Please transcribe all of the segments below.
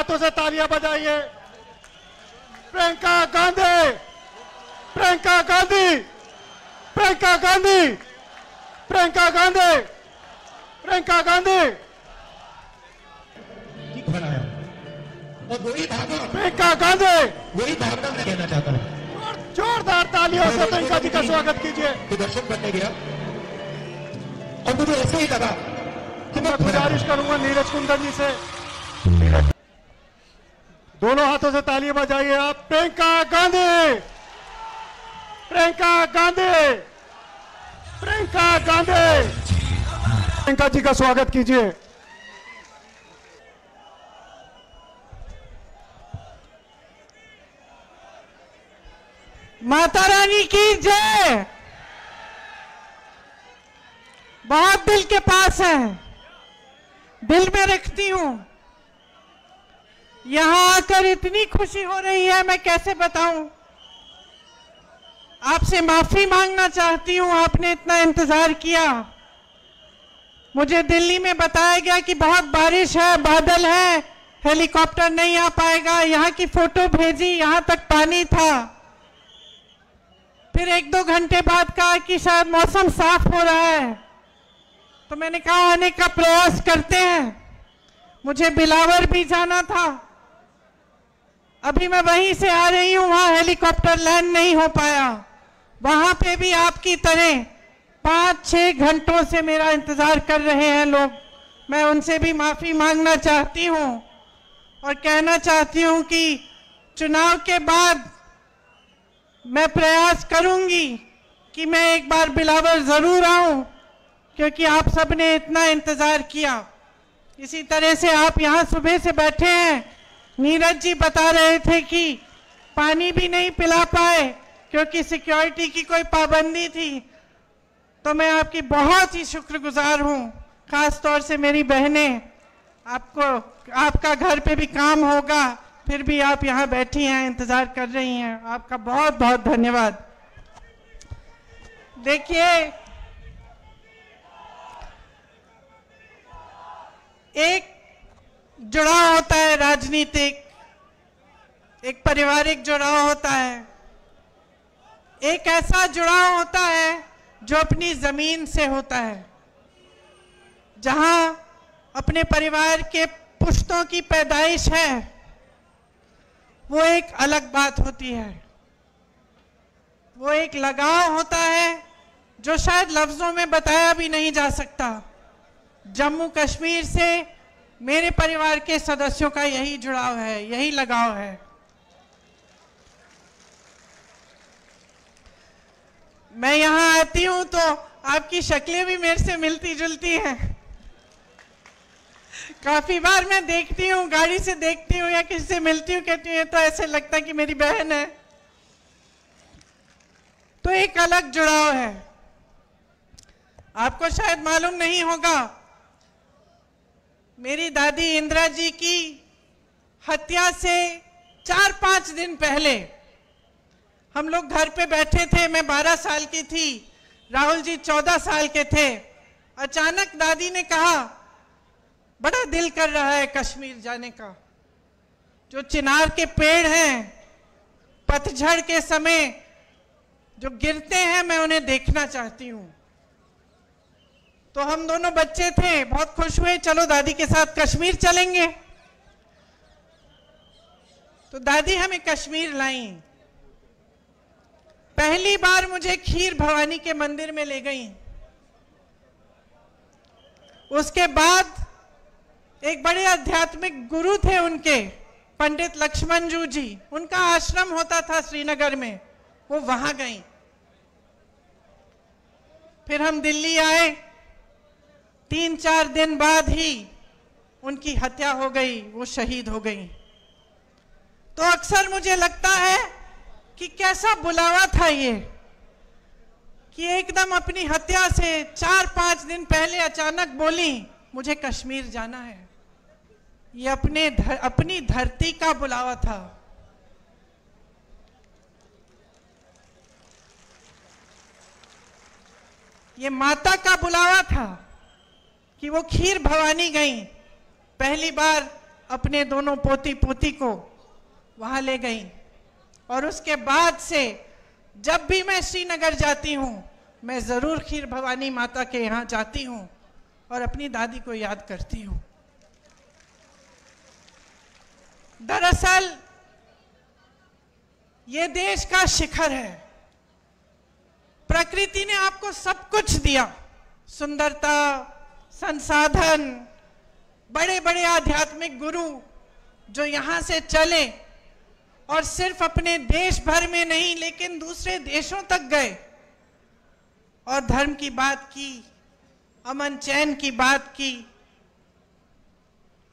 हाथों से तालियां बजाइए। प्रियंका गांधी, प्रियंका गांधी, प्रियंका गांधी, प्रियंका गांधी, प्रियंका गांधी। बनाया और वही भावना, प्रियंका गांधी, वही भावना मैं कहना चाहता हूँ। जोरदार तालियों से प्रियंका जी का स्वागत कीजिए। दर्शन करने गया और मुझे ऐसे ही लगा कि मैं गुजारिश करूंगा नीरज कुंदन जी से, दोनों हाथों से तालियां बजाइए आप। प्रियंका गांधी, प्रियंका गांधी, प्रियंका गांधी, प्रियंका जी का स्वागत कीजिए। माता रानी की जय। बहुत दिल के पास है, दिल में रखती हूं। यहां आकर इतनी खुशी हो रही है, मैं कैसे बताऊं। आपसे माफी मांगना चाहती हूं, आपने इतना इंतजार किया। मुझे दिल्ली में बताया गया कि बहुत बारिश है, बादल है, हेलीकॉप्टर नहीं आ पाएगा। यहां की फोटो भेजी, यहां तक पानी था। फिर 1-2 घंटे बाद कहा कि शायद मौसम साफ हो रहा है, तो मैंने कहा आने का प्रयास करते हैं। मुझे बिलावर भी जाना था, अभी मैं वहीं से आ रही हूं, वहां हेलीकॉप्टर लैंड नहीं हो पाया। वहां पे भी आपकी तरह 5-6 घंटों से मेरा इंतजार कर रहे हैं लोग। मैं उनसे भी माफी मांगना चाहती हूं और कहना चाहती हूं कि चुनाव के बाद मैं प्रयास करूंगी कि मैं एक बार बिलावर जरूर आऊं, क्योंकि आप सबने इतना इंतजार किया। इसी तरह से आप यहां सुबह से बैठे हैं। नीरज जी बता रहे थे कि पानी भी नहीं पिला पाए क्योंकि सिक्योरिटी की कोई पाबंदी थी। तो मैं आपकी बहुत ही शुक्रगुजार हूं, खास तौर से मेरी बहनें। आपका घर पे भी काम होगा, फिर भी आप यहाँ बैठी हैं, इंतजार कर रही हैं। आपका बहुत बहुत धन्यवाद। देखिए, एक जुड़ाव होता है राजनीतिक, एक पारिवारिक जुड़ाव होता है, एक ऐसा जुड़ाव होता है जो अपनी जमीन से होता है, जहां अपने परिवार के पुश्तों की पैदाइश है। वो एक अलग बात होती है, वो एक लगाव होता है जो शायद लफ्जों में बताया भी नहीं जा सकता। जम्मू कश्मीर से मेरे परिवार के सदस्यों का यही जुड़ाव है, यही लगाव है। मैं यहाँ आती हूँ तो आपकी शक्लें भी मेरे से मिलती जुलती हैं। काफी बार मैं देखती हूँ, गाड़ी से देखती हूँ या किसी से मिलती हूँ, कहती हूँ तो ऐसे लगता है कि मेरी बहन है। तो एक अलग जुड़ाव है। आपको शायद मालूम नहीं होगा, मेरी दादी इंदिरा जी की हत्या से 4-5 दिन पहले हम लोग घर पे बैठे थे। मैं 12 साल की थी, राहुल जी 14 साल के थे। अचानक दादी ने कहा, बड़ा दिल कर रहा है कश्मीर जाने का। जो चिनार के पेड़ हैं, पतझड़ के समय जो गिरते हैं, मैं उन्हें देखना चाहती हूं। तो हम दोनों बच्चे थे, बहुत खुश हुए, चलो दादी के साथ कश्मीर चलेंगे। तो दादी हमें कश्मीर लाई। पहली बार मुझे खीर भवानी के मंदिर में ले गई। उसके बाद एक बड़े आध्यात्मिक गुरु थे उनके, पंडित लक्ष्मण जी, उनका आश्रम होता था श्रीनगर में, वो वहां गई। फिर हम दिल्ली आए। 3-4 दिन बाद ही उनकी हत्या हो गई, वो शहीद हो गई। तो अक्सर मुझे लगता है कि कैसा बुलावा था ये, कि एकदम अपनी हत्या से 4-5 दिन पहले अचानक बोली मुझे कश्मीर जाना है। ये अपनी धरती का बुलावा था। ये माता का बुलावा था कि वो खीर भवानी गई। पहली बार अपने दोनों पोती पोती को वहां ले गई। और उसके बाद से जब भी मैं श्रीनगर जाती हूँ मैं जरूर खीर भवानी माता के यहाँ जाती हूँ और अपनी दादी को याद करती हूँ। दरअसल ये देश का शिखर है। प्रकृति ने आपको सब कुछ दिया, सुंदरता, संसाधन, बड़े बड़े आध्यात्मिक गुरु जो यहाँ से चले और सिर्फ अपने देश भर में नहीं लेकिन दूसरे देशों तक गए और धर्म की बात की, अमन चैन की बात की।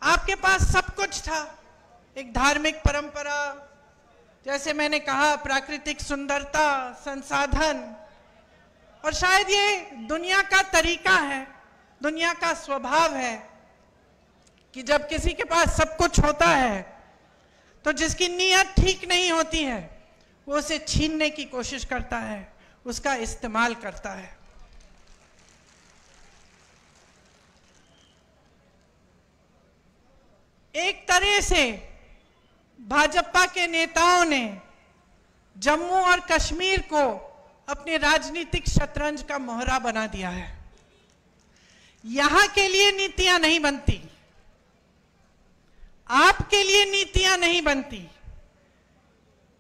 आपके पास सब कुछ था, एक धार्मिक परंपरा, जैसे मैंने कहा प्राकृतिक सुंदरता, संसाधन, और शायद ये दुनिया का तरीका है, दुनिया का स्वभाव है कि जब किसी के पास सब कुछ होता है तो जिसकी नीयत ठीक नहीं होती है वो उसे छीनने की कोशिश करता है, उसका इस्तेमाल करता है। एक तरह से भाजपा के नेताओं ने जम्मू और कश्मीर को अपने राजनीतिक शतरंज का मोहरा बना दिया है। यहां के लिए नीतियां नहीं बनती, आपके लिए नीतियां नहीं बनती।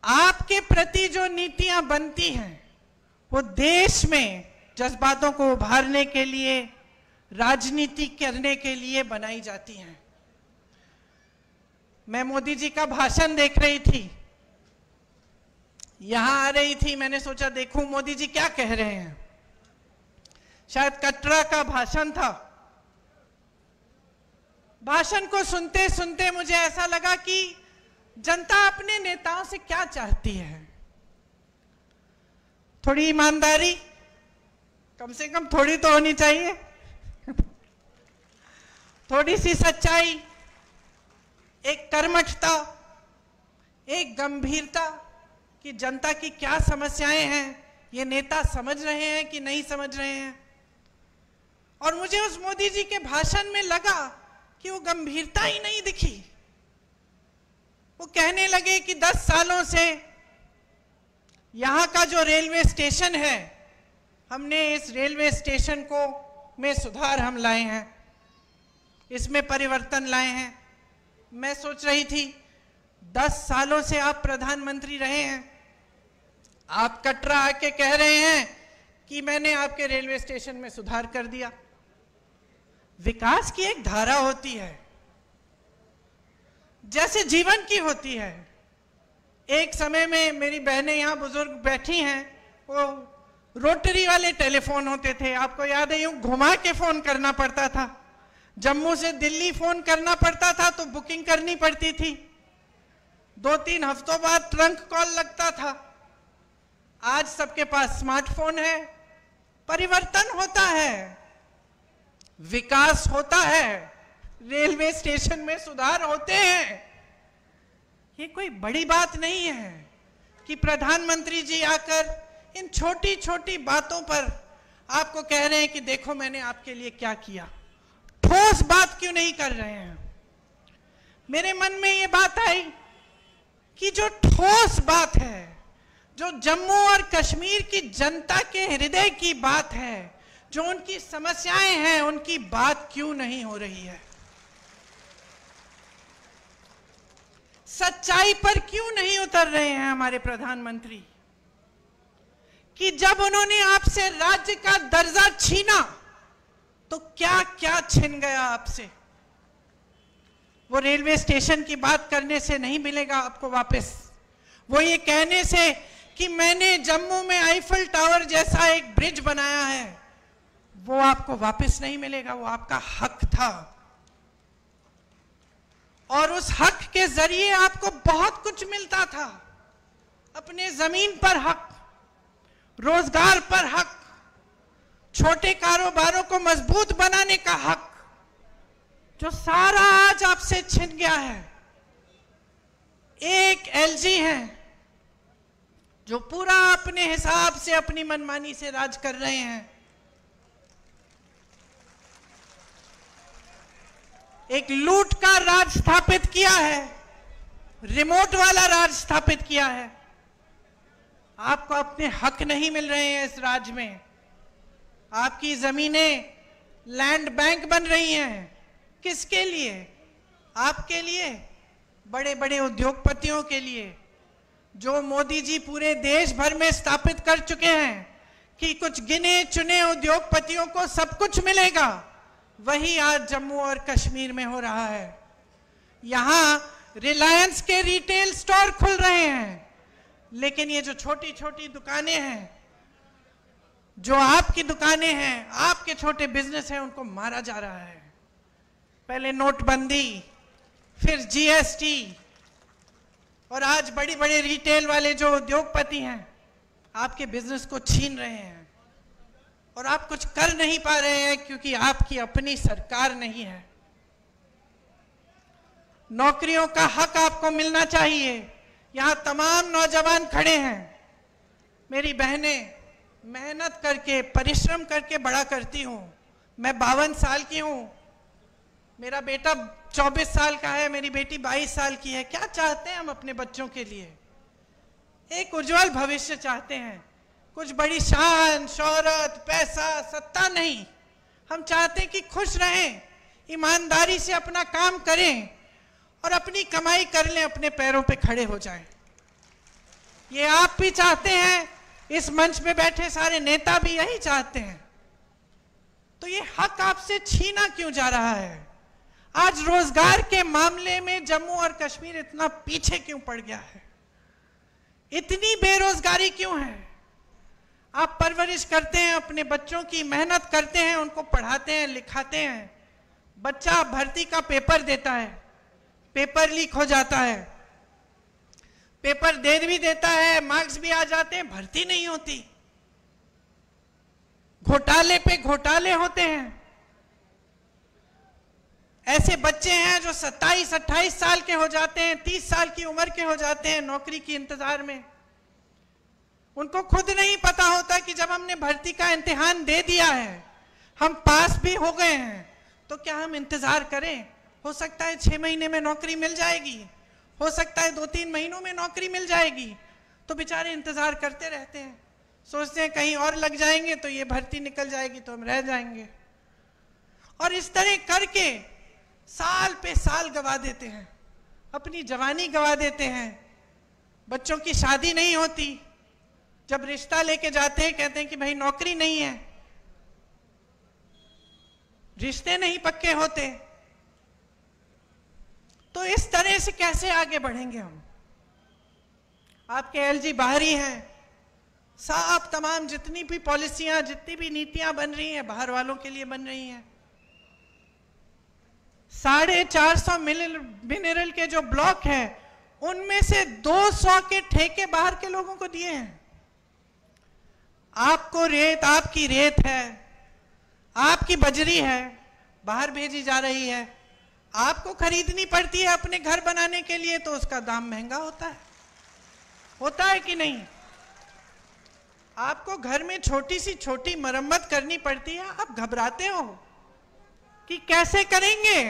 आपके प्रति जो नीतियां बनती हैं वो देश में जज्बातों को उभारने के लिए, राजनीति करने के लिए बनाई जाती हैं। मैं मोदी जी का भाषण देख रही थी, यहां आ रही थी, मैंने सोचा देखूं मोदी जी क्या कह रहे हैं। शायद कटरा का भाषण था। भाषण को सुनते सुनते मुझे ऐसा लगा कि जनता अपने नेताओं से क्या चाहती है। थोड़ी ईमानदारी, कम से कम थोड़ी तो होनी चाहिए, थोड़ी सी सच्चाई, एक कर्मठता, एक गंभीरता कि जनता की क्या समस्याएं हैं, ये नेता समझ रहे हैं कि नहीं समझ रहे हैं। और मुझे उस मोदी जी के भाषण में लगा कि वो गंभीरता ही नहीं दिखी। वो कहने लगे कि 10 सालों से यहाँ का जो रेलवे स्टेशन है, हमने इस रेलवे स्टेशन को में सुधार हम लाए हैं, इसमें परिवर्तन लाए हैं। मैं सोच रही थी 10 सालों से आप प्रधानमंत्री रहे हैं, आप कटरा आके कह रहे हैं कि मैंने आपके रेलवे स्टेशन में सुधार कर दिया। विकास की एक धारा होती है, जैसे जीवन की होती है। एक समय में मेरी बहनें यहाँ बुजुर्ग बैठी हैं, वो रोटरी वाले टेलीफोन होते थे, आपको याद है, यूं घुमा के फोन करना पड़ता था। जम्मू से दिल्ली फोन करना पड़ता था तो बुकिंग करनी पड़ती थी, 2-3 हफ्तों बाद ट्रंक कॉल लगता था। आज सबके पास स्मार्टफोन है। परिवर्तन होता है, विकास होता है, रेलवे स्टेशन में सुधार होते हैं। ये कोई बड़ी बात नहीं है कि प्रधानमंत्री जी आकर इन छोटी छोटी बातों पर आपको कह रहे हैं कि देखो मैंने आपके लिए क्या किया। ठोस बात क्यों नहीं कर रहे हैं? मेरे मन में ये बात आई कि जो ठोस बात है, जो जम्मू और कश्मीर की जनता के हृदय की बात है, जो उनकी समस्याएं हैं, उनकी बात क्यों नहीं हो रही है? सच्चाई पर क्यों नहीं उतर रहे हैं हमारे प्रधानमंत्री कि जब उन्होंने आपसे राज्य का दर्जा छीना तो क्या क्या छिन गया आपसे? वो रेलवे स्टेशन की बात करने से नहीं मिलेगा आपको वापस। वो ये कहने से कि मैंने जम्मू में आईफल टावर जैसा एक ब्रिज बनाया है, वो आपको वापस नहीं मिलेगा। वो आपका हक था और उस हक के जरिए आपको बहुत कुछ मिलता था। अपने जमीन पर हक, रोजगार पर हक, छोटे कारोबारों को मजबूत बनाने का हक, जो सारा आज आपसे छिन गया है। एक एलजी हैं जो पूरा अपने हिसाब से, अपनी मनमानी से राज कर रहे हैं। एक लूट का राज स्थापित किया है, रिमोट वाला राज स्थापित किया है। आपको अपने हक नहीं मिल रहे हैं इस राज्य में। आपकी जमीनें लैंड बैंक बन रही हैं। किसके लिए? आपके लिए, बड़े बड़े उद्योगपतियों के लिए, जो मोदी जी पूरे देश भर में स्थापित कर चुके हैं कि कुछ गिने चुने उद्योगपतियों को सब कुछ मिलेगा। वही आज जम्मू और कश्मीर में हो रहा है। यहां रिलायंस के रिटेल स्टोर खुल रहे हैं, लेकिन ये जो छोटी छोटी दुकानें हैं, जो आपकी दुकानें हैं, आपके छोटे बिजनेस हैं, उनको मारा जा रहा है। पहले नोटबंदी, फिर जीएसटी, और आज बड़ी बड़े रिटेल वाले जो उद्योगपति हैं आपके बिजनेस को छीन रहे हैं, और आप कुछ कर नहीं पा रहे हैं क्योंकि आपकी अपनी सरकार नहीं है। नौकरियों का हक आपको मिलना चाहिए। यहां तमाम नौजवान खड़े हैं। मेरी बहनें मेहनत करके, परिश्रम करके बड़ा करती हूं। मैं 52 साल की हूं, मेरा बेटा 24 साल का है, मेरी बेटी 22 साल की है। क्या चाहते हैं हम अपने बच्चों के लिए? एक उज्जवल भविष्य चाहते हैं। कुछ बड़ी शान, शौहरत, पैसा, सत्ता नहीं। हम चाहते हैं कि खुश रहें, ईमानदारी से अपना काम करें और अपनी कमाई कर लें, अपने पैरों पे खड़े हो जाएं। ये आप भी चाहते हैं, इस मंच में बैठे सारे नेता भी यही चाहते हैं। तो ये हक आपसे छीना क्यों जा रहा है? आज रोजगार के मामले में जम्मू और कश्मीर इतना पीछे क्यों पड़ गया है? इतनी बेरोजगारी क्यों है? आप परवरिश करते हैं अपने बच्चों की, मेहनत करते हैं, उनको पढ़ाते हैं, लिखाते हैं। बच्चा भर्ती का पेपर देता है, पेपर लीक हो जाता है, पेपर दे भी देता है, मार्क्स भी आ जाते हैं, भर्ती नहीं होती। घोटाले पे घोटाले होते हैं। ऐसे बच्चे हैं जो 27-28 साल के हो जाते हैं, 30 साल की उम्र के हो जाते हैं नौकरी की इंतजार में। उनको खुद नहीं पता होता कि जब हमने भर्ती का इम्तिहान दे दिया है, हम पास भी हो गए हैं, तो क्या हम इंतजार करें? हो सकता है 6 महीने में नौकरी मिल जाएगी, हो सकता है 2-3 महीनों में नौकरी मिल जाएगी। तो बेचारे इंतजार करते रहते हैं, सोचते हैं कहीं और लग जाएंगे तो ये भर्ती निकल जाएगी तो हम रह जाएंगे। और इस तरह करके साल पे साल गवा देते हैं, अपनी जवानी गवा देते हैं। बच्चों की शादी नहीं होती, जब रिश्ता लेके जाते हैं कहते हैं कि भाई नौकरी नहीं है, रिश्ते नहीं पक्के होते। तो इस तरह से कैसे आगे बढ़ेंगे हम? आपके एलजी बाहरी हैं, साफ तमाम जितनी भी पॉलिसियां, जितनी भी नीतियां बन रही हैं, बाहर वालों के लिए बन रही हैं। 450 मिनरल के जो ब्लॉक हैं, उनमें से 200 के ठेके बाहर के लोगों को दिए हैं। आपको रेत, आपकी रेत है, आपकी बजरी है, बाहर भेजी जा रही है, आपको खरीदनी पड़ती है अपने घर बनाने के लिए, तो उसका दाम महंगा होता है कि नहीं? आपको घर में छोटी सी छोटी मरम्मत करनी पड़ती है, आप घबराते हो कि कैसे करेंगे।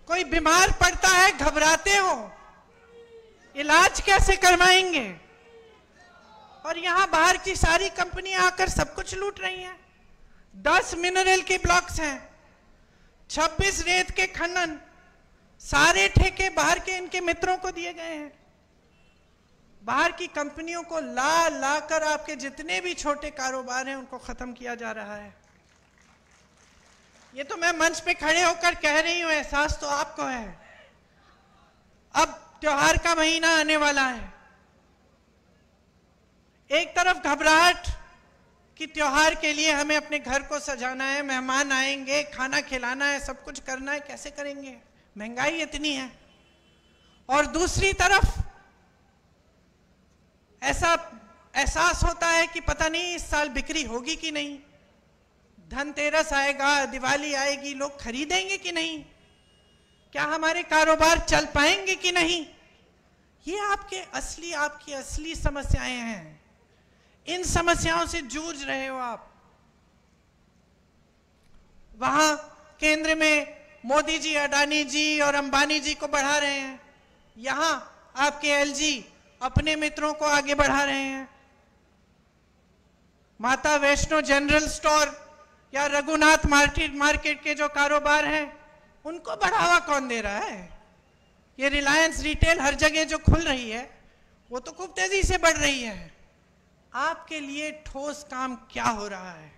कोई बीमार पड़ता है, घबराते हो, इलाज कैसे करवाएंगे। और यहां बाहर की सारी कंपनियां आकर सब कुछ लूट रही हैं। 10 मिनरल के ब्लॉक्स हैं, 26 रेत के खनन, सारे ठेके बाहर के इनके मित्रों को दिए गए हैं। बाहर की कंपनियों को ला कर आपके जितने भी छोटे कारोबार हैं उनको खत्म किया जा रहा है। ये तो मैं मंच पे खड़े होकर कह रही हूं, एहसास तो आपको है। अब त्योहार का महीना आने वाला है, एक तरफ घबराहट कि त्योहार के लिए हमें अपने घर को सजाना है, मेहमान आएंगे, खाना खिलाना है, सब कुछ करना है, कैसे करेंगे, महंगाई इतनी है। और दूसरी तरफ ऐसा एहसास होता है कि पता नहीं इस साल बिक्री होगी कि नहीं, धनतेरस आएगा, दिवाली आएगी, लोग खरीदेंगे कि नहीं, क्या हमारे कारोबार चल पाएंगे कि नहीं। ये आपकी असली समस्याएं हैं। इन समस्याओं से जूझ रहे हो आप। वहां केंद्र में मोदी जी, अडानी जी और अंबानी जी को बढ़ा रहे हैं, यहां आपके एलजी अपने मित्रों को आगे बढ़ा रहे हैं। माता वैष्णो जनरल स्टोर या रघुनाथ मार्केट के जो कारोबार हैं, उनको बढ़ावा कौन दे रहा है? ये रिलायंस रिटेल हर जगह जो खुल रही है, वो तो खूब तेजी से बढ़ रही है। आपके लिए ठोस काम क्या हो रहा है?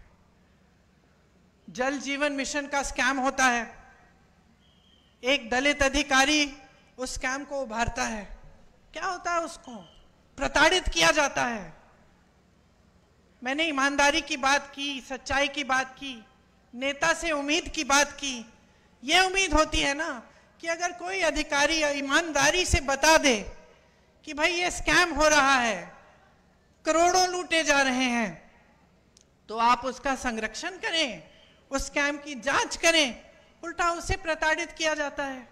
जल जीवन मिशन का स्कैम होता है, एक दलित अधिकारी उस स्कैम को उभारता है। क्या होता है? उसको प्रताड़ित किया जाता है। मैंने ईमानदारी की बात की, सच्चाई की बात की, नेता से उम्मीद की बात की। यह उम्मीद होती है ना कि अगर कोई अधिकारी ईमानदारी से बता दे कि भाई ये स्कैम हो रहा है, करोड़ों लूटे जा रहे हैं, तो आप उसका संरक्षण करें, उस स्कैम की जांच करें। उल्टा उसे प्रताड़ित किया जाता है।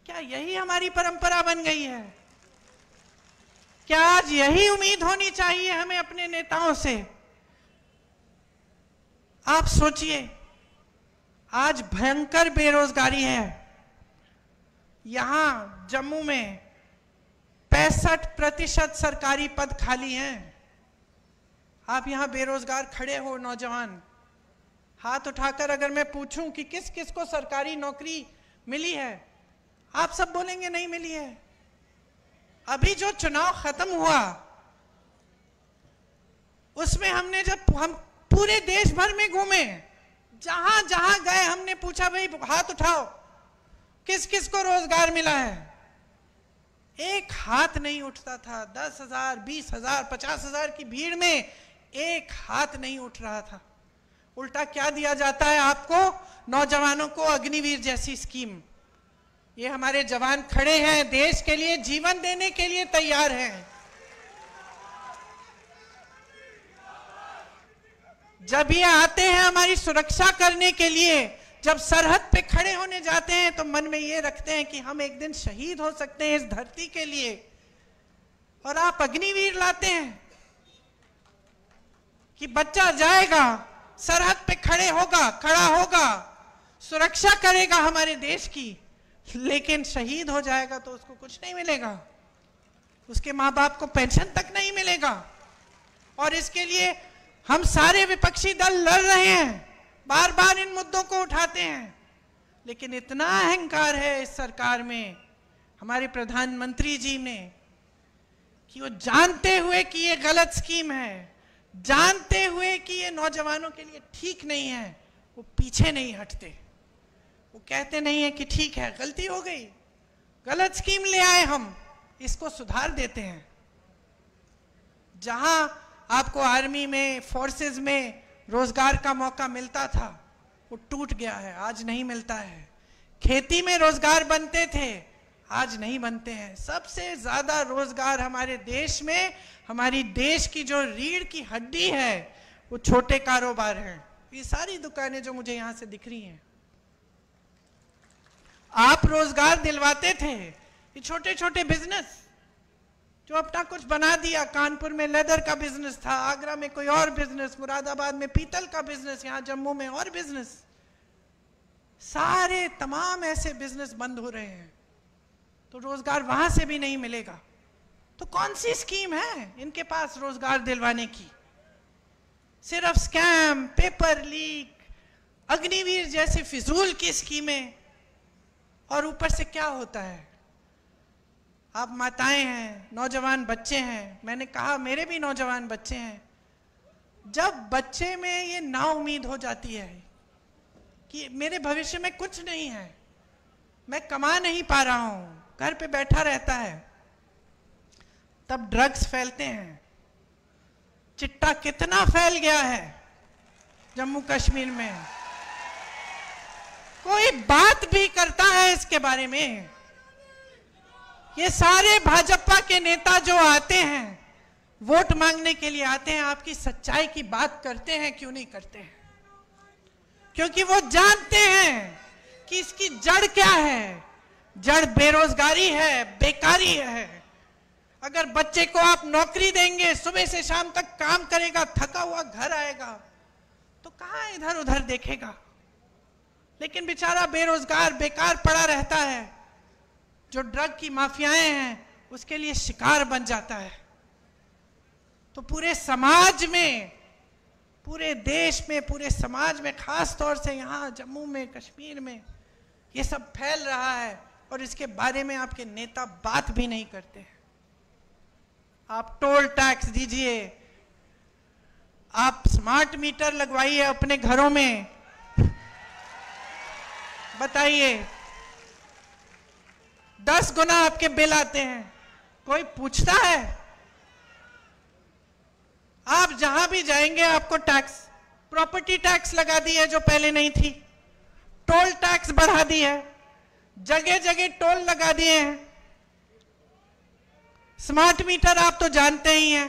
क्या यही हमारी परंपरा बन गई है? क्या आज यही उम्मीद होनी चाहिए हमें अपने नेताओं से? आप सोचिए, आज भयंकर बेरोजगारी है। यहां जम्मू में 65% सरकारी पद खाली हैं। आप यहां बेरोजगार खड़े हो, नौजवान, हाथ उठाकर अगर मैं पूछूं कि किस किस को सरकारी नौकरी मिली है, आप सब बोलेंगे नहीं मिली है। अभी जो चुनाव खत्म हुआ, उसमें हमने जब हम पूरे देश भर में घूमे, जहां जहां गए हमने पूछा भाई हाथ उठाओ, किस किस को रोजगार मिला है? एक हाथ नहीं उठता था। 10,000, 20,000, 50,000 की भीड़ में एक हाथ नहीं उठ रहा था। उल्टा क्या दिया जाता है आपको? नौजवानों को अग्निवीर जैसी स्कीम। ये हमारे जवान खड़े हैं, देश के लिए जीवन देने के लिए तैयार हैं। जब ये आते हैं हमारी सुरक्षा करने के लिए, जब सरहद पे खड़े होने जाते हैं, तो मन में ये रखते हैं कि हम एक दिन शहीद हो सकते हैं इस धरती के लिए, और आप अग्निवीर लाते हैं कि बच्चा जाएगा, सरहद पे खड़ा होगा, सुरक्षा करेगा हमारे देश की, लेकिन शहीद हो जाएगा तो उसको कुछ नहीं मिलेगा, उसके माँ बाप को पेंशन तक नहीं मिलेगा। और इसके लिए हम सारे विपक्षी दल लड़ रहे हैं, बार बार इन मुद्दों को उठाते हैं, लेकिन इतना अहंकार है इस सरकार में, हमारे प्रधानमंत्री जी में, कि वो जानते हुए कि ये गलत स्कीम है, जानते हुए कि ये नौजवानों के लिए ठीक नहीं है, वो पीछे नहीं हटते। वो कहते नहीं है कि ठीक है, गलती हो गई, गलत स्कीम ले आए, हम इसको सुधार देते हैं। जहां आपको आर्मी में, फोर्सेस में रोजगार का मौका मिलता था, वो टूट गया है, आज नहीं मिलता है। खेती में रोजगार बनते थे, आज नहीं बनते हैं। सबसे ज्यादा रोजगार हमारे देश में, हमारी देश की जो रीढ़ की हड्डी है, वो छोटे कारोबार हैं। ये सारी दुकानें जो मुझे यहां से दिख रही हैं, आप रोजगार दिलवाते थे। ये छोटे छोटे बिजनेस जो अपना कुछ बना दिया, कानपुर में लेदर का बिजनेस था, आगरा में कोई और बिजनेस, मुरादाबाद में पीतल का बिजनेस, यहां जम्मू में और बिजनेस, सारे तमाम ऐसे बिजनेस बंद हो रहे हैं, तो रोजगार वहां से भी नहीं मिलेगा। तो कौन सी स्कीम है इनके पास रोजगार दिलवाने की? सिर्फ स्कैम, पेपर लीक, अग्निवीर जैसे फिजूल की स्कीमें। और ऊपर से क्या होता है? आप माताएं हैं, नौजवान बच्चे हैं, मैंने कहा मेरे भी नौजवान बच्चे हैं। जब बच्चे में ये ना उम्मीद हो जाती है कि मेरे भविष्य में कुछ नहीं है, मैं कमा नहीं पा रहा हूं, घर पे बैठा रहता है, तब ड्रग्स फैलते हैं। चिट्टा कितना फैल गया है जम्मू कश्मीर में, कोई बात भी करता है इसके बारे में? ये सारे भाजपा के नेता जो आते हैं, वोट मांगने के लिए आते हैं, आपकी सच्चाई की बात करते हैं क्यों नहीं करते हैं? क्योंकि वो जानते हैं कि इसकी जड़ क्या है। जड़ बेरोजगारी है, बेकारी है। अगर बच्चे को आप नौकरी देंगे, सुबह से शाम तक काम करेगा, थका हुआ घर आएगा, तो कहां इधर उधर देखेगा? लेकिन बेचारा बेरोजगार बेकार पड़ा रहता है। जो ड्रग की माफियाएं हैं उसके लिए शिकार बन जाता है। तो पूरे समाज में, पूरे देश में, पूरे समाज में, खास तौर से यहाँ जम्मू में, कश्मीर में ये सब फैल रहा है और इसके बारे में आपके नेता बात भी नहीं करते हैं। आप टोल टैक्स दीजिए, आप स्मार्ट मीटर लगवाइए अपने घरों में, बताइए 10 गुना आपके बिल आते हैं, कोई पूछता है? आप जहां भी जाएंगे आपको टैक्स, प्रॉपर्टी टैक्स लगा दी है जो पहले नहीं थी, टोल टैक्स बढ़ा दी है, जगह जगह टोल लगा दिए हैं। स्मार्ट मीटर आप तो जानते ही हैं,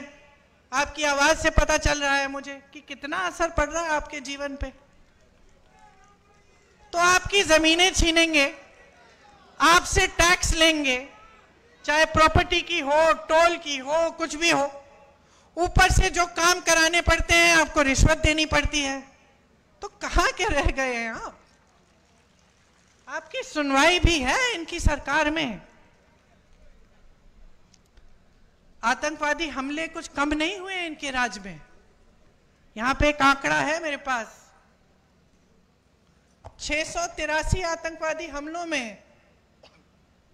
आपकी आवाज से पता चल रहा है मुझे कि कितना असर पड़ रहा है आपके जीवन पे। तो आपकी जमीनें छीनेंगे, आपसे टैक्स लेंगे, चाहे प्रॉपर्टी की हो, टोल की हो, कुछ भी हो। ऊपर से जो काम कराने पड़ते हैं आपको रिश्वत देनी पड़ती है। तो कहां के रह गए हैं आप? आपकी सुनवाई भी है इनकी सरकार में? आतंकवादी हमले कुछ कम नहीं हुए इनके राज में। यहां पे एक आंकड़ा है मेरे पास, 683 आतंकवादी हमलों में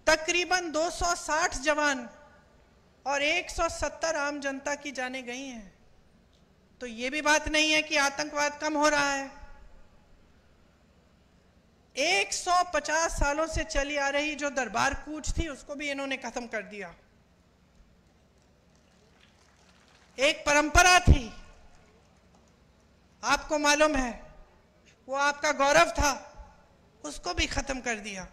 तकरीबन 260 जवान और 170 आम जनता की जानें गई हैं। तो ये भी बात नहीं है कि आतंकवाद कम हो रहा है। 150 सालों से चली आ रही जो दरबार कूच थी उसको भी इन्होंने खत्म कर दिया। एक परंपरा थी, आपको मालूम है, वो आपका गौरव था, उसको भी खत्म कर दिया।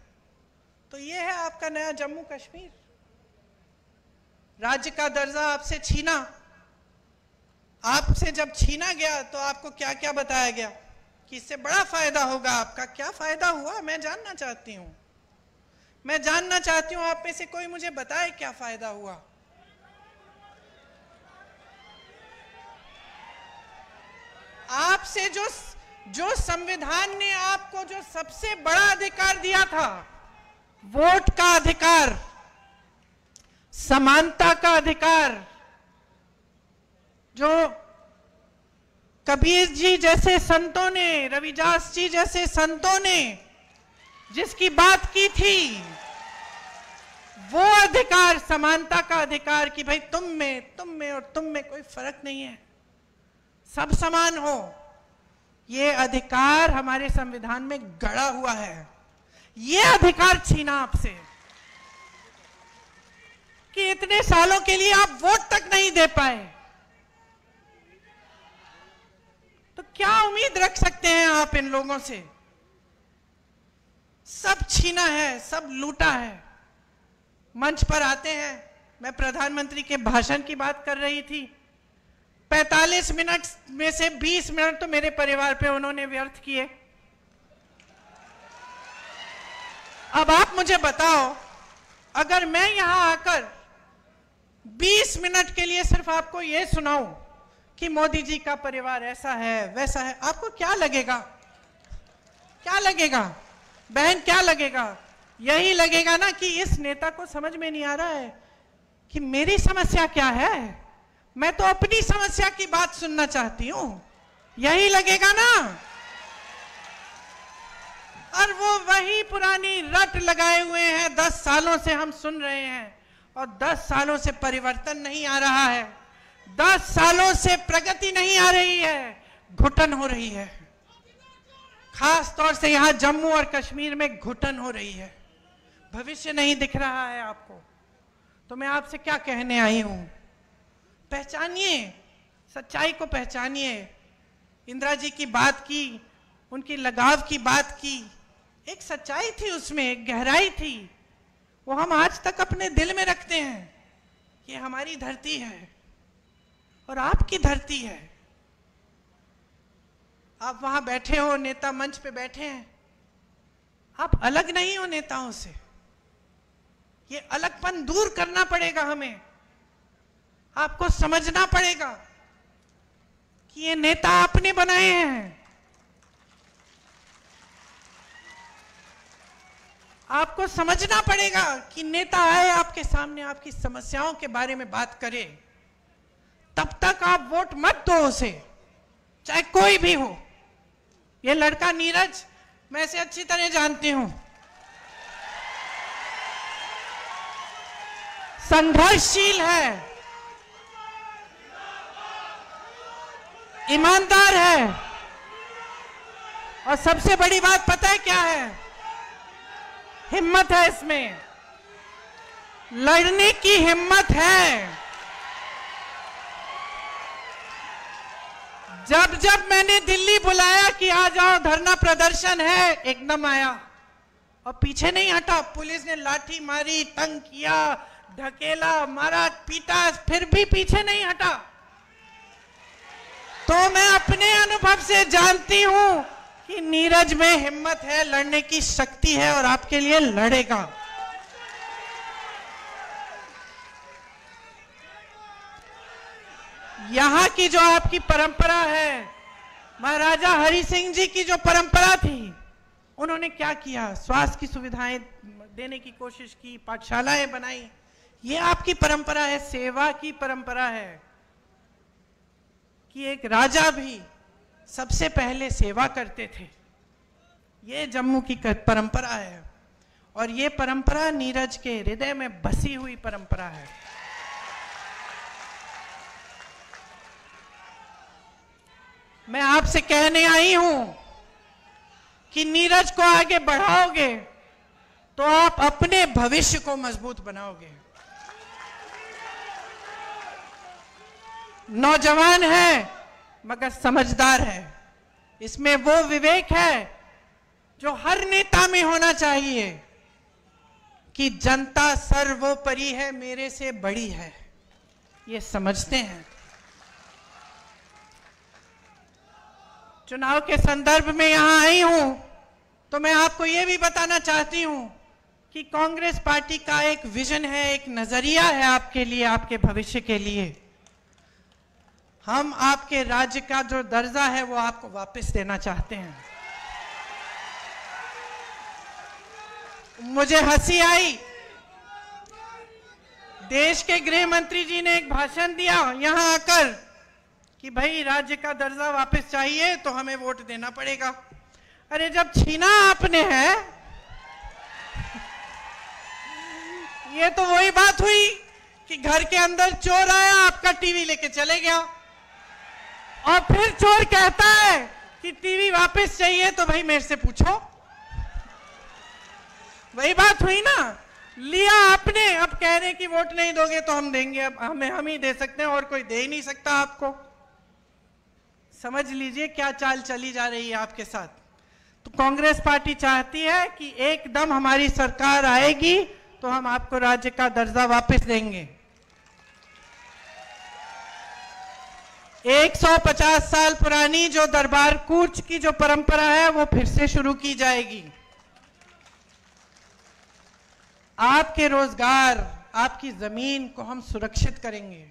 तो ये है आपका नया जम्मू कश्मीर। राज्य का दर्जा आपसे छीना। आपसे जब छीना गया तो आपको क्या क्या बताया गया कि इससे बड़ा फायदा होगा आपका। क्या फायदा हुआ मैं जानना चाहती हूं। मैं जानना चाहती हूं आप में से कोई मुझे बताए क्या फायदा हुआ। आपसे जो संविधान ने आपको जो सबसे बड़ा अधिकार दिया था, वोट का अधिकार, समानता का अधिकार, जो कबीर जी जैसे संतों ने, रविदास जी जैसे संतों ने जिसकी बात की थी, वो अधिकार, समानता का अधिकार कि भाई तुम में और तुम में कोई फर्क नहीं है, सब समान हो, ये अधिकार हमारे संविधान में गड़ा हुआ है। ये अधिकार छीना आपसे कि इतने सालों के लिए आप वोट तक नहीं दे पाए। तो क्या उम्मीद रख सकते हैं आप इन लोगों से? सब छीना है, सब लूटा है। मंच पर आते हैं, मैं प्रधानमंत्री के भाषण की बात कर रही थी, 45 मिनट में से 20 मिनट तो मेरे परिवार पे उन्होंने व्यर्थ किए। अब आप मुझे बताओ, अगर मैं यहां आकर 20 मिनट के लिए सिर्फ आपको यह सुनाऊं कि मोदी जी का परिवार ऐसा है वैसा है, आपको क्या लगेगा? क्या लगेगा बहन, क्या लगेगा? यही लगेगा ना कि इस नेता को समझ में नहीं आ रहा है कि मेरी समस्या क्या है, मैं तो अपनी समस्या की बात सुनना चाहती हूं। यही लगेगा ना? और वो वही पुरानी रट लगाए हुए हैं, 10 सालों से हम सुन रहे हैं और 10 सालों से परिवर्तन नहीं आ रहा है, 10 सालों से प्रगति नहीं आ रही है, घुटन हो रही है। खास तौर से यहां जम्मू और कश्मीर में घुटन हो रही है, भविष्य नहीं दिख रहा है आपको। तो मैं आपसे क्या कहने आई हूं, पहचानिए, सच्चाई को पहचानिए। इंदिरा जी की बात की, उनकी लगाव की बात की, एक सच्चाई थी उसमें, एक गहराई थी, वो हम आज तक अपने दिल में रखते हैं। ये हमारी धरती है और आपकी धरती है। आप वहां बैठे हो, नेता मंच पे बैठे हैं, आप अलग नहीं हो नेताओं से। ये अलगपन दूर करना पड़ेगा हमें। आपको समझना पड़ेगा कि ये नेता आपने बनाए हैं। आपको समझना पड़ेगा कि नेता आए आपके सामने, आपकी समस्याओं के बारे में बात करे, तब तक आप वोट मत दो उसे, चाहे कोई भी हो। ये लड़का नीरज, मैं इसे अच्छी तरह जानती हूं, संघर्षशील है, ईमानदार है, और सबसे बड़ी बात पता है क्या है? हिम्मत है इसमें, लड़ने की हिम्मत है। जब जब मैंने दिल्ली बुलाया कि आ जाओ धरना प्रदर्शन है, एकदम आया और पीछे नहीं हटा। पुलिस ने लाठी मारी, तंग किया, ढकेला, मारा, पीटा, फिर भी पीछे नहीं हटा। तो मैं अपने अनुभव से जानती हूं कि नीरज में हिम्मत है, लड़ने की शक्ति है और आपके लिए लड़ेगा। यहां की जो आपकी परंपरा है, महाराजा हरि सिंह जी की जो परंपरा थी, उन्होंने क्या किया? स्वास्थ्य की सुविधाएं देने की कोशिश की, पाठशालाएं बनाई। ये आपकी परंपरा है, सेवा की परंपरा है कि एक राजा भी सबसे पहले सेवा करते थे। ये जम्मू की परंपरा है और ये परंपरा नीरज के हृदय में बसी हुई परंपरा है। मैं आपसे कहने आई हूं कि नीरज को आगे बढ़ाओगे तो आप अपने भविष्य को मजबूत बनाओगे। नौजवान है मगर समझदार है, इसमें वो विवेक है जो हर नेता में होना चाहिए कि जनता सर्वोपरि है, मेरे से बड़ी है, ये समझते हैं। चुनाव के संदर्भ में यहां आई हूं तो मैं आपको यह भी बताना चाहती हूं कि कांग्रेस पार्टी का एक विजन है, एक नजरिया है आपके लिए, आपके भविष्य के लिए। हम आपके राज्य का जो दर्जा है वो आपको वापस देना चाहते हैं। मुझे हंसी आई, देश के गृह मंत्री जी ने एक भाषण दिया यहां आकर कि भाई राज्य का दर्जा वापस चाहिए तो हमें वोट देना पड़ेगा। अरे जब छीना आपने है, ये तो वही बात हुई कि घर के अंदर चोर आया, आपका टीवी लेके चले गया और फिर चोर कहता है कि टीवी वापस चाहिए तो भाई मेरे से पूछो। वही बात हुई ना, लिया आपने, अब कह रहे कि वोट नहीं दोगे तो हम देंगे। अब हम ही दे सकते हैं और कोई दे ही नहीं सकता आपको। समझ लीजिए क्या चाल चली जा रही है आपके साथ। तो कांग्रेस पार्टी चाहती है कि एकदम हमारी सरकार आएगी तो हम आपको राज्य का दर्जा वापस देंगे। 150 साल पुरानी जो दरबार कूच की जो परंपरा है वो फिर से शुरू की जाएगी। आपके रोजगार, आपकी जमीन को हम सुरक्षित करेंगे।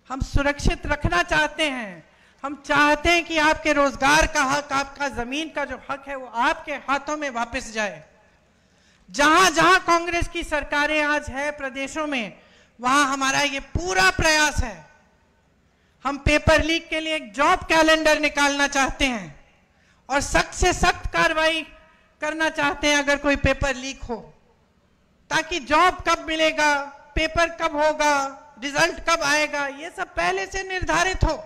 हम सुरक्षित रखना चाहते हैं। हम चाहते हैं कि आपके रोजगार का हक, आपका जमीन का जो हक है वो आपके हाथों में वापस जाए। जहां जहां कांग्रेस की सरकारें आज है प्रदेशों में, वहां हमारा ये पूरा प्रयास है। हम पेपर लीक के लिए एक जॉब कैलेंडर निकालना चाहते हैं और सख्त से सख्त कार्रवाई करना चाहते हैं अगर कोई पेपर लीक हो, ताकि जॉब कब मिलेगा, पेपर कब होगा, रिजल्ट कब आएगा, ये सब पहले से निर्धारित हो।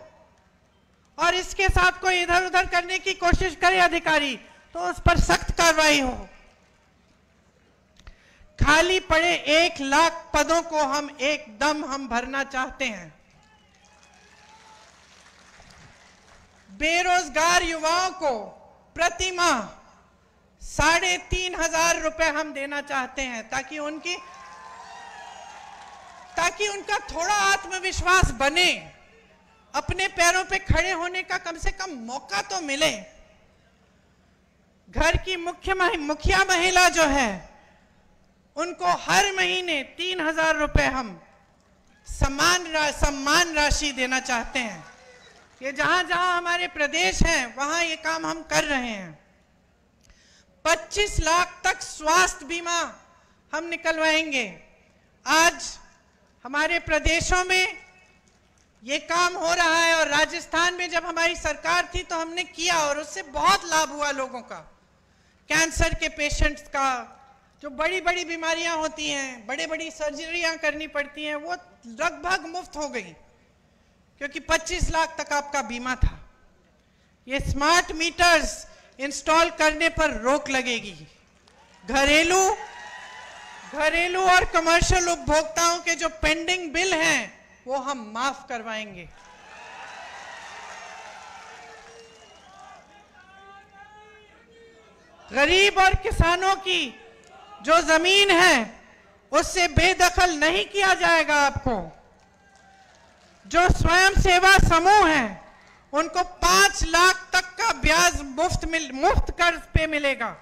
और इसके साथ कोई इधर उधर करने की कोशिश करे अधिकारी तो उस पर सख्त कार्रवाई हो। खाली पड़े 1 लाख पदों को हम एकदम भरना चाहते हैं। बेरोजगार युवाओं को प्रति माह 3,500 रुपए हम देना चाहते हैं ताकि उनका थोड़ा आत्मविश्वास बने, अपने पैरों पे खड़े होने का कम से कम मौका तो मिले। घर की मुखिया महिला जो है उनको हर महीने 3,000 रुपए हम सम्मान राशि देना चाहते हैं। ये जहां जहां हमारे प्रदेश हैं वहां ये काम हम कर रहे हैं। 25 लाख तक स्वास्थ्य बीमा हम निकलवाएंगे। आज हमारे प्रदेशों में ये काम हो रहा है और राजस्थान में जब हमारी सरकार थी तो हमने किया और उससे बहुत लाभ हुआ लोगों का। कैंसर के पेशेंट्स का, जो बड़ी बड़ी बीमारियां होती हैं, बड़ी बड़ी सर्जरियां करनी पड़ती हैं, वो लगभग मुफ्त हो गई क्योंकि 25 लाख तक आपका बीमा था। ये स्मार्ट मीटर्स इंस्टॉल करने पर रोक लगेगी। घरेलू और कमर्शियल उपभोक्ताओं के जो पेंडिंग बिल हैं वो हम माफ करवाएंगे। गरीब और किसानों की जो जमीन है उससे बेदखल नहीं किया जाएगा। आपको जो स्वयं सेवा समूह हैं उनको 5 लाख तक का ब्याज मुफ्त कर्ज पे मिलेगा।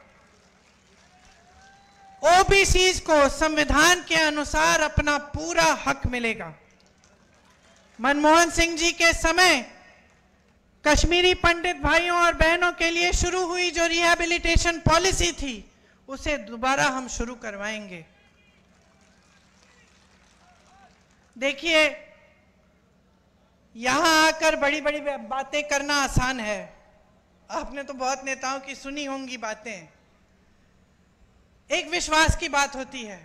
ओबीसीज को संविधान के अनुसार अपना पूरा हक मिलेगा। मनमोहन सिंह जी के समय कश्मीरी पंडित भाइयों और बहनों के लिए शुरू हुई जो रिहैबिलिटेशन पॉलिसी थी उसे दोबारा हम शुरू करवाएंगे। देखिए, यहां आकर बड़ी बड़ी बातें करना आसान है। आपने तो बहुत नेताओं की सुनी होंगी बातें। एक विश्वास की बात होती है,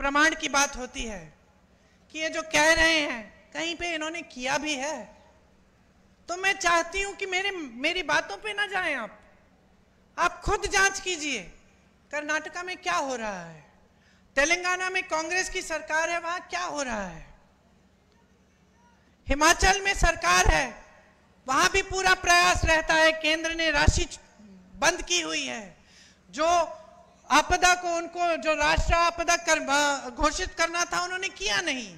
प्रमाण की बात होती है कि ये जो कह रहे हैं कहीं पे इन्होंने किया भी है। तो मैं चाहती हूं कि मेरी बातों पे ना जाएं आप खुद जांच कीजिए। कर्नाटका में क्या हो रहा है, तेलंगाना में कांग्रेस की सरकार है, वहां क्या हो रहा है, हिमाचल में सरकार है, वहां भी पूरा प्रयास रहता है। केंद्र ने राशि बंद की हुई है। जो आपदा को, उनको जो राष्ट्रीय आपदा घोषित करना था उन्होंने किया नहीं।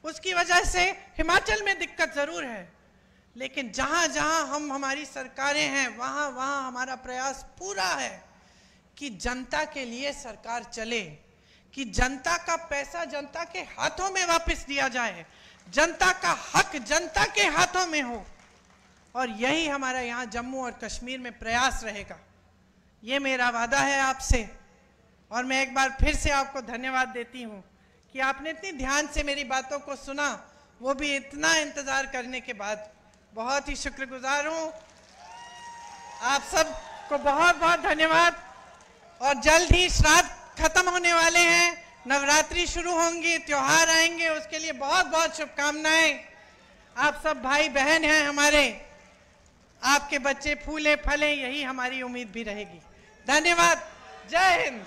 उसकी वजह से हिमाचल में दिक्कत जरूर है, लेकिन जहां जहां हमारी सरकारें हैं वहां वहां हमारा प्रयास पूरा है कि जनता के लिए सरकार चले, कि जनता का पैसा जनता के हाथों में वापस दिया जाए, जनता का हक जनता के हाथों में हो। और यही हमारा यहाँ जम्मू और कश्मीर में प्रयास रहेगा। ये मेरा वादा है आपसे। और मैं एक बार फिर से आपको धन्यवाद देती हूँ कि आपने इतनी ध्यान से मेरी बातों को सुना, वो भी इतना इंतजार करने के बाद। बहुत ही शुक्रगुजार हूँ। आप सबको बहुत बहुत धन्यवाद। और जल्द ही श्राद्ध खत्म होने वाले हैं, नवरात्रि शुरू होंगी, त्योहार आएंगे, उसके लिए बहुत बहुत शुभकामनाएं। आप सब भाई बहन हैं हमारे, आपके बच्चे फूले फले, यही हमारी उम्मीद भी रहेगी। धन्यवाद। जय हिंद।